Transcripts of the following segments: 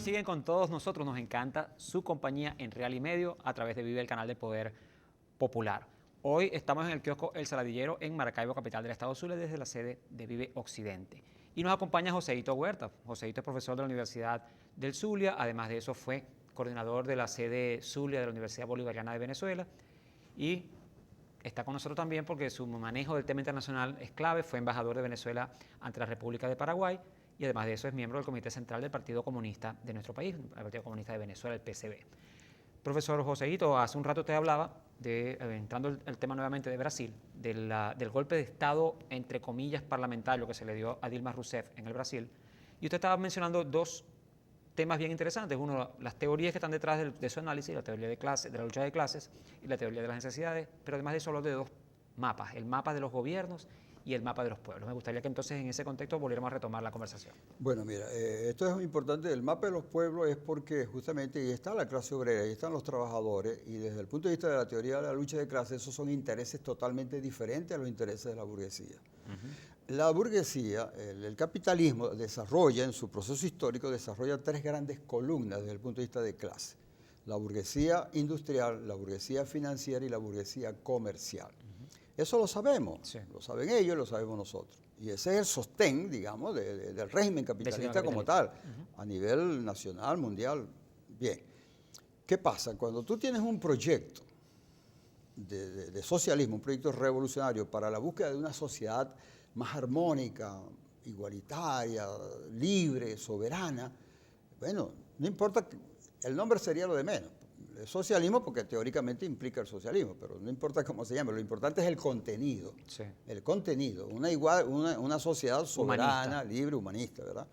siguen con todos nosotros. Nos encanta su compañía en Real y Medio a través de Vive, el canal de Poder Popular. Hoy estamos en el kiosco El Saladillero en Maracaibo, capital del estado Zulia, desde la sede de Vive Occidente. Y nos acompaña Joséito Huerta. Joséito es profesor de la Universidad del Zulia. Además de eso, fue coordinador de la sede Zulia de la Universidad Bolivariana de Venezuela. Y está con nosotros también porque su manejo del tema internacional es clave. Fue embajador de Venezuela ante la República de Paraguay. Y además de eso es miembro del Comité Central del Partido Comunista de nuestro país, el Partido Comunista de Venezuela, el PCV. Profesor Joséito, hace un rato te hablaba, entrando el tema nuevamente de Brasil, del golpe de Estado, entre comillas, parlamentario que se le dio a Dilma Rousseff en el Brasil. Y usted estaba mencionando dos temas bien interesantes. Uno, las teorías que están detrás de su análisis, la teoría de clases, de la lucha de clases y la teoría de las necesidades, pero además de eso habló de dos mapas, el mapa de los gobiernos y el mapa de los pueblos. Me gustaría que entonces en ese contexto volviéramos a retomar la conversación. Bueno, mira, esto es muy importante. El mapa de los pueblos es porque justamente ahí está la clase obrera, ahí están los trabajadores, y desde el punto de vista de la teoría de la lucha de clases, esos son intereses totalmente diferentes a los intereses de la burguesía. La burguesía, el capitalismo, desarrolla en su proceso histórico, desarrolla tres grandes columnas desde el punto de vista de clase. La burguesía industrial, la burguesía financiera y la burguesía comercial. Eso lo sabemos, sí. Lo saben ellos, lo sabemos nosotros. Y ese es el sostén, digamos, del régimen capitalista como tal, a nivel nacional, mundial. Bien, ¿qué pasa? Cuando tú tienes un proyecto de socialismo, un proyecto revolucionario para la búsqueda de una sociedad más armónica, igualitaria, libre, soberana, bueno, no importa, el nombre sería lo de menos. Socialismo porque teóricamente implica el socialismo, pero no importa cómo se llame, lo importante es el contenido. Sí. El contenido, una sociedad soberana, humanista, libre, humanista, ¿verdad?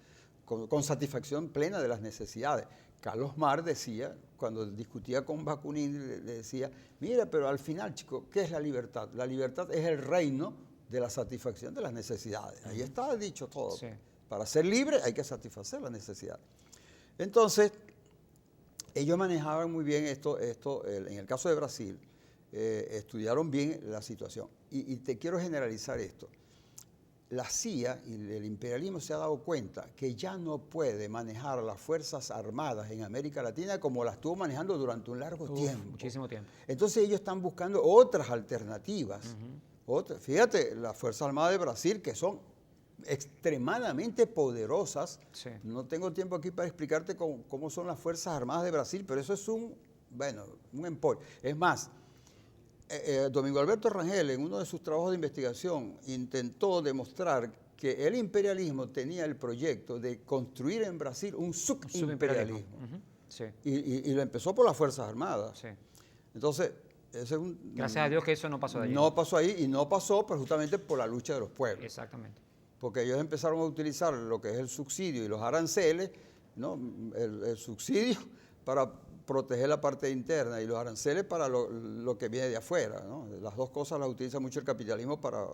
Con satisfacción plena de las necesidades. Carlos Marx decía, cuando discutía con Bakunin, le decía, mira, pero al final, chico, ¿qué es la libertad? La libertad es el reino de la satisfacción de las necesidades. Ahí está dicho todo. Sí. Para ser libre hay que satisfacer las necesidades. Entonces, ellos manejaban muy bien esto en el caso de Brasil, estudiaron bien la situación. Y te quiero generalizar esto. La CIA y el imperialismo se ha dado cuenta que ya no puede manejar las Fuerzas Armadas en América Latina como las estuvo manejando durante un largo tiempo. Muchísimo tiempo. Entonces ellos están buscando otras alternativas. Fíjate, las Fuerzas Armadas de Brasil, que son extremadamente poderosas. Sí. No tengo tiempo aquí para explicarte cómo son las Fuerzas Armadas de Brasil, pero eso es un emporio. Es más, Domingo Alberto Rangel, en uno de sus trabajos de investigación, intentó demostrar que el imperialismo tenía el proyecto de construir en Brasil un subimperialismo. Sí. Y lo empezó por las Fuerzas Armadas. Sí. Entonces, gracias a Dios que eso no pasó de allí. No pasó ahí y no pasó pero justamente por la lucha de los pueblos. Exactamente. Porque ellos empezaron a utilizar lo que es el subsidio y los aranceles, ¿no? El subsidio para proteger la parte interna y los aranceles para lo que viene de afuera, ¿no? Las dos cosas las utiliza mucho el capitalismo para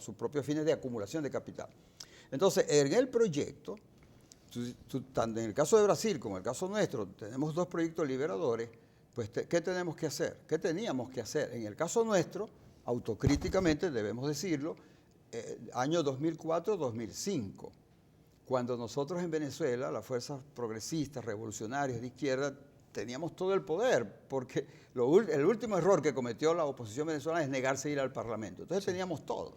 sus propios fines de acumulación de capital. Entonces, en el proyecto, tanto en el caso de Brasil como en el caso nuestro, tenemos dos proyectos liberadores, pues ¿qué tenemos que hacer? ¿Qué teníamos que hacer? En el caso nuestro, autocríticamente debemos decirlo, año 2004-2005, cuando nosotros en Venezuela, las fuerzas progresistas, revolucionarias de izquierda, teníamos todo el poder, porque el último error que cometió la oposición venezolana es negarse a ir al Parlamento. Entonces sí, teníamos todo.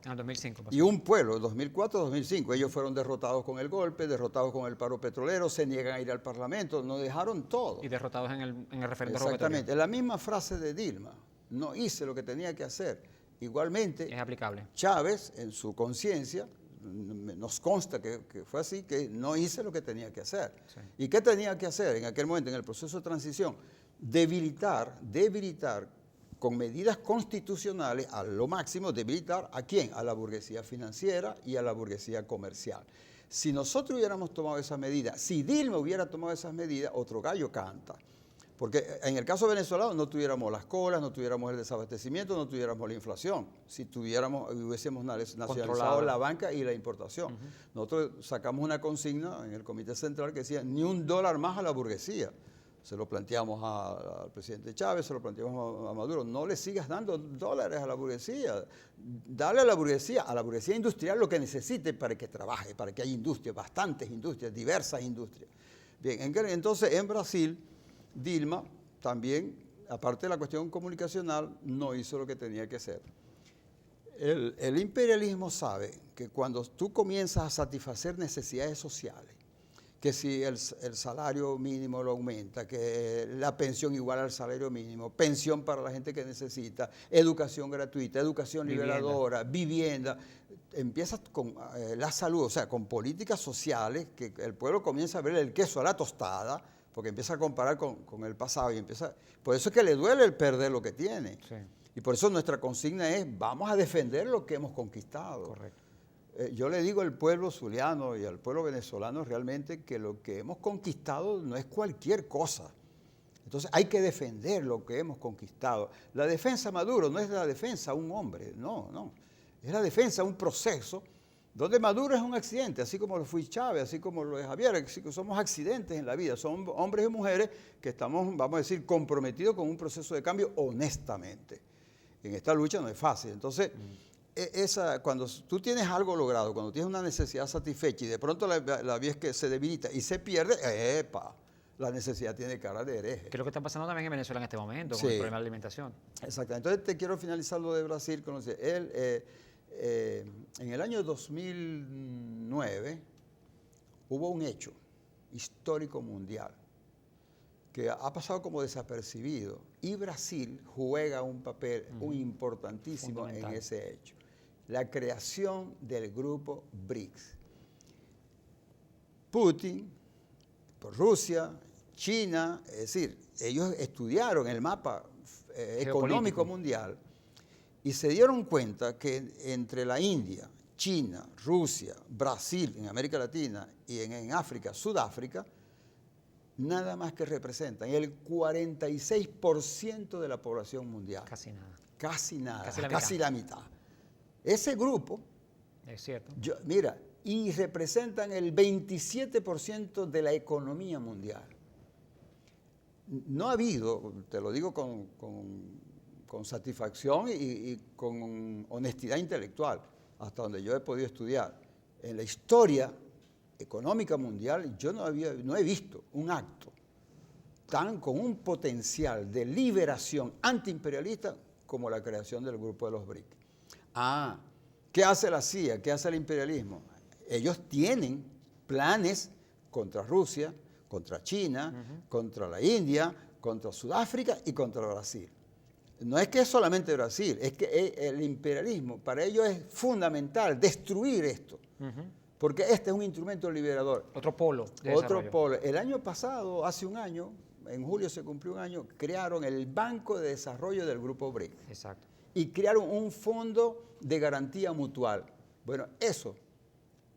En el 2005 pasó. Y un pueblo, 2004-2005, ellos fueron derrotados con el golpe, derrotados con el paro petrolero, se niegan a ir al Parlamento, nos dejaron todo. Y derrotados en el referendo. Exactamente, la misma frase de Dilma, no hice lo que tenía que hacer. Igualmente, es aplicable. Chávez, en su conciencia, nos consta que fue así, que no hice lo que tenía que hacer. Sí. ¿Y qué tenía que hacer en aquel momento, en el proceso de transición? Debilitar con medidas constitucionales a lo máximo, debilitar ¿a quién? A la burguesía financiera y a la burguesía comercial. Si nosotros hubiéramos tomado esas medidas, si Dilma hubiera tomado esas medidas, otro gallo canta. Porque en el caso venezolano no tuviéramos las colas, no tuviéramos el desabastecimiento, no tuviéramos la inflación. Si hubiésemos nacionalizado la banca y la importación. Nosotros sacamos una consigna en el Comité Central que decía ni $1 más a la burguesía. Se lo planteamos al presidente Chávez, se lo planteamos a Maduro. No le sigas dando dólares a la burguesía. Dale a la burguesía industrial lo que necesite para que trabaje, para que haya industria, bastantes industrias, diversas industrias. Bien, entonces en Brasil, Dilma también, aparte de la cuestión comunicacional, no hizo lo que tenía que hacer. El imperialismo sabe que cuando tú comienzas a satisfacer necesidades sociales, que si el salario mínimo lo aumenta, que la pensión igual al salario mínimo, pensión para la gente que necesita, educación gratuita, educación liberadora, vivienda, empiezas con la salud, o sea, con políticas sociales, que el pueblo comienza a ver el queso a la tostada, porque empieza a comparar con el pasado y por eso es que le duele el perder lo que tiene. Sí. Y por eso nuestra consigna es, vamos a defender lo que hemos conquistado. Correcto. Yo le digo al pueblo zuliano y al pueblo venezolano realmente que lo que hemos conquistado no es cualquier cosa. Entonces hay que defender lo que hemos conquistado. La defensa Maduro no es la defensa a un hombre, no. Es la defensa a un proceso donde Maduro es un accidente, así como lo fue Chávez, así como lo es Javier, así que somos accidentes en la vida. Son hombres y mujeres que estamos, vamos a decir, comprometidos con un proceso de cambio honestamente. En esta lucha no es fácil. Entonces, cuando tú tienes algo logrado, cuando tienes una necesidad satisfecha y de pronto la ves que se debilita y se pierde, la necesidad tiene cara de hereje. Que es lo que está pasando también en Venezuela en este momento, con el problema de la alimentación. Exactamente. Entonces te quiero finalizar lo de Brasil. En el año 2009 hubo un hecho histórico mundial que ha pasado como desapercibido y Brasil juega un papel importantísimo en ese hecho. La creación del grupo BRICS. Putin, por Rusia, China, es decir, ellos estudiaron el mapa económico mundial y se dieron cuenta que entre la India, China, Rusia, Brasil, en América Latina y en África, Sudáfrica, nada más que representan el 46% de la población mundial. Casi nada. Casi nada, casi la mitad. Ese grupo, es cierto. Mira, y representan el 27% de la economía mundial. No ha habido, te lo digo con satisfacción y con honestidad intelectual, hasta donde yo he podido estudiar, en la historia económica mundial, yo no he visto un acto con un potencial de liberación antiimperialista como la creación del grupo de los BRICS. ¿Qué hace la CIA? ¿Qué hace el imperialismo? Ellos tienen planes contra Rusia, contra China, contra la India, contra Sudáfrica y contra Brasil. No es que es solamente Brasil, es que el imperialismo para ellos es fundamental destruir esto. Porque este es un instrumento liberador. Otro polo de Otro desarrollo. polo. El año pasado, hace un año, en julio se cumplió un año, crearon el Banco de Desarrollo del Grupo BRICS. Exacto. Y crearon un fondo de garantía mutual. Bueno, eso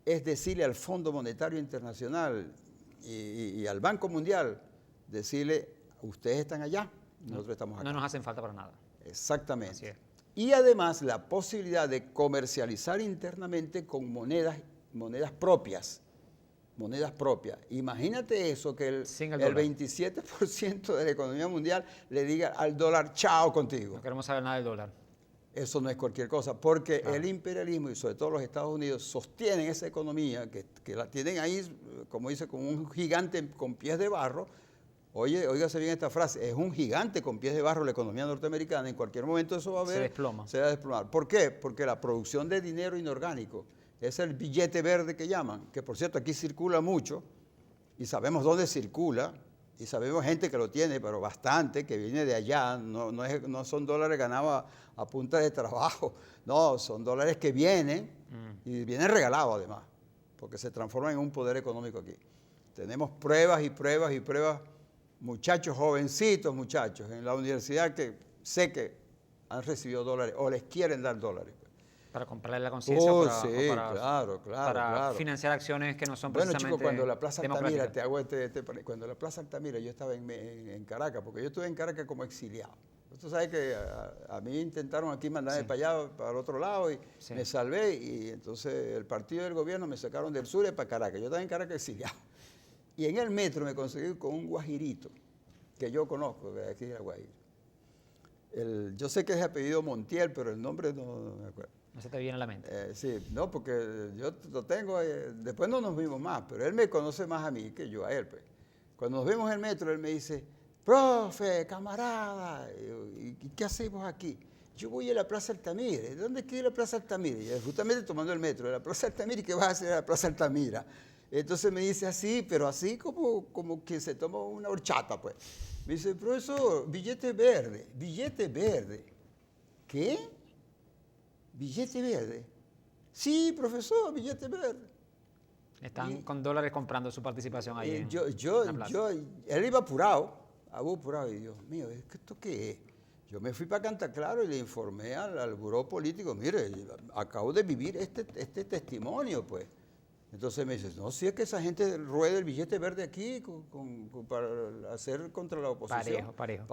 es decirle al Fondo Monetario Internacional y al Banco Mundial, decirle, ustedes están allá, nosotros estamos acá. No nos hacen falta para nada. Exactamente. Así es. Y además la posibilidad de comercializar internamente con monedas propias. Monedas propias. Imagínate eso, que el 27% de la economía mundial le diga al dólar, chao contigo. No queremos saber nada del dólar. Eso no es cualquier cosa, porque el imperialismo y sobre todo los Estados Unidos sostienen esa economía que la tienen ahí, como dice, como un gigante con pies de barro. Óigase bien esta frase, es un gigante con pies de barro la economía norteamericana, en cualquier momento eso va a haber. Se va a desplomar. ¿Por qué? Porque la producción de dinero inorgánico es el billete verde que llaman, que por cierto aquí circula mucho y sabemos dónde circula y sabemos gente que lo tiene, pero bastante, que viene de allá, no son dólares ganados a punta de trabajo, no, son dólares que vienen y vienen regalados además, porque se transforman en un poder económico aquí. Tenemos pruebas y pruebas y pruebas, muchachos, jovencitos muchachos en la universidad que sé que han recibido dólares o les quieren dar dólares. Para comprarle la conciencia para financiar acciones que no son precisamente chicos, cuando la Plaza Altamira, cuando la Plaza Altamira, yo estaba en Caracas, porque yo estuve en Caracas como exiliado. Tú sabes que a mí intentaron aquí mandarme para allá, para el otro lado, y me salvé, y entonces el partido del gobierno me sacaron del sur para Caracas. Yo estaba en Caracas exiliado. Y en el metro me conseguí con un guajirito que yo conozco de aquí de La Guaira. Yo sé que es de apellido Montiel, pero el nombre no me acuerdo. No se te viene a la mente. Sí, no, porque yo lo tengo, después no nos vimos más, pero él me conoce más a mí que yo a él. Pues. Cuando nos vemos en el metro, él me dice, profe, camarada, ¿y qué hacemos aquí? Yo voy a la Plaza Altamira. ¿Dónde queda la Plaza Altamira? Y justamente tomando el metro, de la Plaza Altamira, ¿y qué vas a hacer a la Plaza Altamira? Entonces me dice así, pero así como que se toma una horchata, pues. Me dice, profesor, billete verde, billete verde. ¿Qué? ¿Billete verde? Sí, profesor, billete verde. Están con dólares comprando su participación ahí en la plaza. Él iba apurado, y Dios mío, ¿esto qué es? Yo me fui para Canta Claro y le informé al buró político, mire, acabo de vivir este testimonio, pues. Entonces me dice, no, si es que esa gente rueda el billete verde aquí para hacer contra la oposición. Parejo.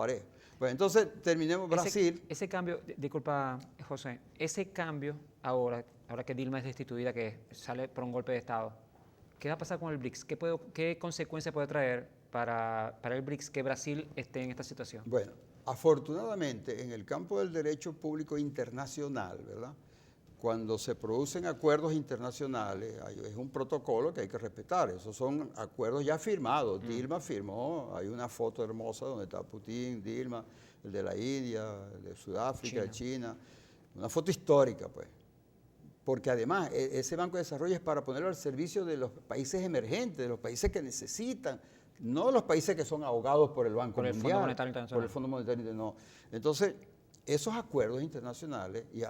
Pues entonces terminemos Brasil. Ese cambio, disculpa, José, ese cambio ahora que Dilma es destituida, que sale por un golpe de Estado, ¿qué va a pasar con el BRICS? ¿Qué consecuencia puede traer para el BRICS que Brasil esté en esta situación? Bueno, afortunadamente en el campo del derecho público internacional, ¿verdad? Cuando se producen acuerdos internacionales, es un protocolo que hay que respetar. Esos son acuerdos ya firmados. Dilma firmó, hay una foto hermosa donde está Putin, Dilma, el de la India, el de Sudáfrica, de China. Una foto histórica, pues. Porque además ese Banco de Desarrollo es para ponerlo al servicio de los países emergentes, de los países que necesitan, no los países que son ahogados por el Banco Mundial. Fondo Monetario Internacional. Por el Fondo Monetario Internacional, no. Entonces, esos acuerdos internacionales, y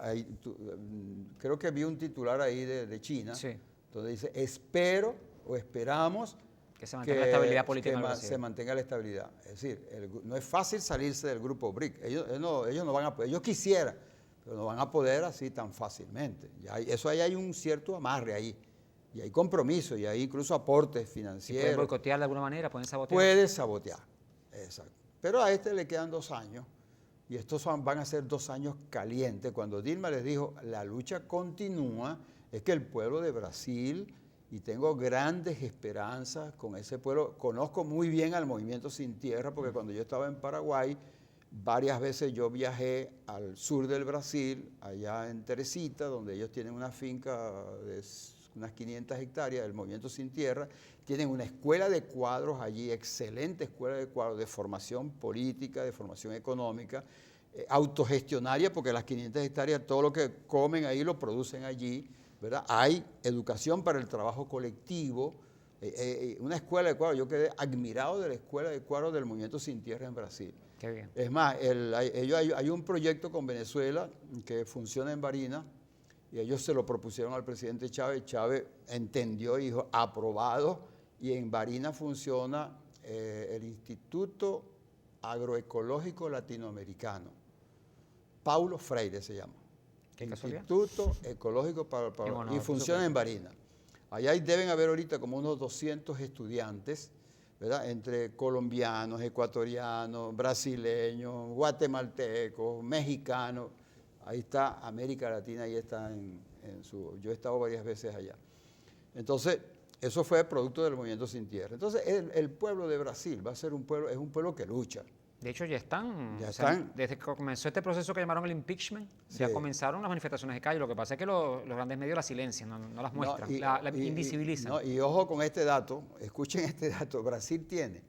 creo que vi un titular ahí de China, sí, donde dice, espero o esperamos que se mantenga la estabilidad política en se mantenga la estabilidad. Es decir, no es fácil salirse del grupo BRIC. Ellos no van a poder, ellos quisieran, pero no van a poder así tan fácilmente. Ahí hay un cierto amarre ahí. Y hay compromiso, y hay incluso aportes financieros. ¿Pueden boicotear de alguna manera? ¿Pueden sabotear? Puede sabotear, exacto. Pero a este le quedan 2 años. Y estos van a ser 2 años calientes. Cuando Dilma les dijo, la lucha continúa, es que el pueblo de Brasil, y tengo grandes esperanzas con ese pueblo, conozco muy bien al Movimiento Sin Tierra, porque cuando yo estaba en Paraguay, varias veces yo viajé al sur del Brasil, allá en Teresita, donde ellos tienen una finca de unas 500 hectáreas, el Movimiento Sin Tierra, tienen una escuela de cuadros allí, excelente escuela de cuadros de formación política, de formación económica, autogestionaria, porque las 500 hectáreas, todo lo que comen ahí lo producen allí, ¿verdad? Hay educación para el trabajo colectivo, una escuela de cuadros, yo quedé admirado de la escuela de cuadros del Movimiento Sin Tierra en Brasil. Qué bien. Es más, hay un proyecto con Venezuela que funciona en Barinas, y ellos se lo propusieron al presidente Chávez. Chávez entendió y dijo, aprobado, y en Barinas funciona el Instituto Agroecológico Latinoamericano. Paulo Freire se llama. ¿Qué casualidad? Instituto Ecológico y funciona en Barinas. Allá deben haber ahorita como unos 200 estudiantes, ¿verdad? Entre colombianos, ecuatorianos, brasileños, guatemaltecos, mexicanos. Ahí está América Latina, ahí está yo he estado varias veces allá. Entonces, eso fue producto del Movimiento Sin Tierra. Entonces, el pueblo de Brasil va a ser es un pueblo que lucha. De hecho, ya están. Desde que comenzó este proceso que llamaron el impeachment, sí, ya comenzaron las manifestaciones de calle. Lo que pasa es que los grandes medios las silencian, no las muestran, la invisibilizan. Y ojo con este dato, escuchen este dato, Brasil tiene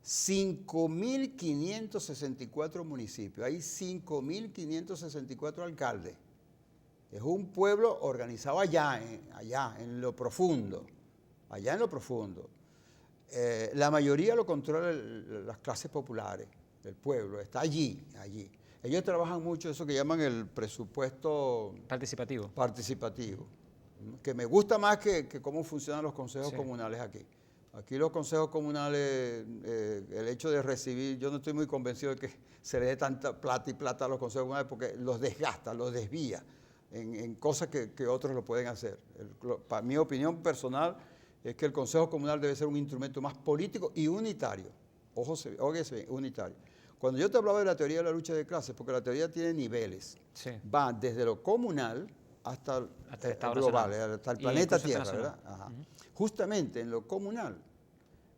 5.564 municipios, hay 5.564 alcaldes. Es un pueblo organizado allá en lo profundo, la mayoría lo controlan las clases populares del pueblo, está allí. Ellos trabajan mucho eso que llaman el presupuesto participativo, que me gusta más que cómo funcionan los consejos comunales aquí. Aquí los consejos comunales, el hecho de recibir, yo no estoy muy convencido de que se le dé tanta plata a los consejos comunales porque los desgasta, los desvía en cosas que otros lo pueden hacer. Para mi opinión personal es que el Consejo Comunal debe ser un instrumento más político y unitario. Óyese, unitario. Cuando yo te hablaba de la teoría de la lucha de clases, porque la teoría tiene niveles, va desde lo comunal hasta el global, hasta el planeta Tierra, ¿verdad? Ajá. Justamente en lo comunal,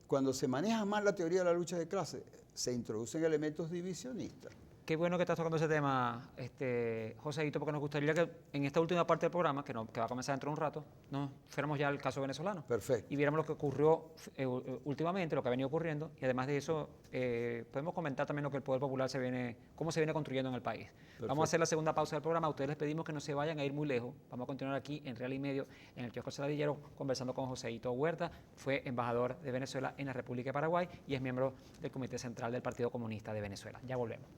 cuando se maneja mal la teoría de la lucha de clases, se introducen elementos divisionistas. Qué bueno que estás tocando ese tema, Joséito, porque nos gustaría que en esta última parte del programa, que va a comenzar dentro de un rato, nos fuéramos ya al caso venezolano. Perfecto. Y viéramos lo que ocurrió últimamente, lo que ha venido ocurriendo, y además de eso, podemos comentar también lo que el Poder Popular cómo se viene construyendo en el país. Perfecto. Vamos a hacer la segunda pausa del programa. A ustedes les pedimos que no se vayan a ir muy lejos. Vamos a continuar aquí en Real y Medio, en el kiosco Saladillero, conversando con Joséito Huerta. Fue embajador de Venezuela en la República de Paraguay y es miembro del Comité Central del Partido Comunista de Venezuela. Ya volvemos.